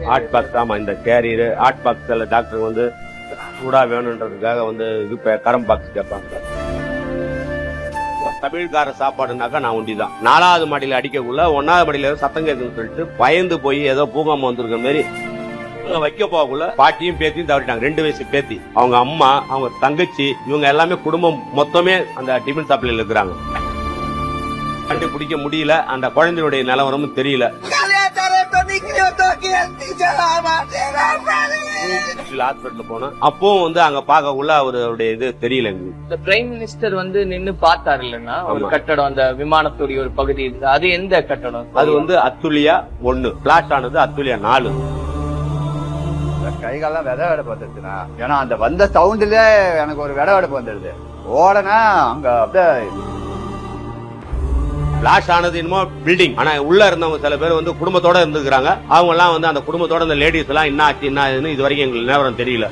Hot box. ஆமா, இந்த carrier hot பாக்ஸ்ல டாக்டர் வந்து சூடா வேணும்ன்றதுக்காக வந்து இது கரம் பாக்ஸ் கேட்பாங்க. தமிழ்கார சாப்பாடுனாக்கா நான் ஒண்டிதான். 4வது மாடியில அடிக்கக்குள்ள 1வது மாடியில சத்தம் கேட்குன்னு சொல்லிட்டு பயந்து போய் ஏதோ பூகாம வந்திருக்க மாதிரி வைக்க போகக்குள்ள பாட்டியும் பேத்தியும் தவறிட்டாங்க. 2 வயசு பேத்தி, அவங்க அம்மா, அவங்க தங்கச்சி, இவங்க எல்லாமே குடும்பம் மொத்தமே அந்த டிஃபன் சாப்பிடல இருக்கிறாங்க. கண்டுபிடிக்க முடியல. அந்த குழந்தையுடைய நிலவரமும் தெரியல. ஹாஸ்பிட்டல் போனோம். அப்பவும் வந்து அங்க பாக்கக்குள்ள அவருடைய இது தெரியல. இந்த பிரைம் மினிஸ்டர் வந்து நின்னு பார்த்தாரு இல்லன்னா ஒரு கட்டடம், அந்த விமானத்துடைய ஒரு பகுதி இருக்கு. அது எந்த கட்டடம்? அது வந்து அத்துலியா 1, பிளாட் ஆனது அத்துலியா 4. கைகாலம் வித வெடப்பு வந்துருச்சுண்ணா. ஏன்னா அந்த வந்த சவுண்ட்ல எனக்கு ஒரு விட வெடப்பு வந்துருது. ஓடனா அங்க அப்படியே பிளாஷ் ஆனது என்னமோ பில்டிங். ஆனா உள்ள இருந்தவங்க சில பேர் வந்து குடும்பத்தோட இருந்துக்கிறாங்க. அவங்க எல்லாம் வந்து அந்த குடும்பத்தோட அந்த லேடிஸ் எல்லாம் என்ன ஆச்சு என்ன இது வரைக்கும் எங்களுக்கு நிலவரம் தெரியல.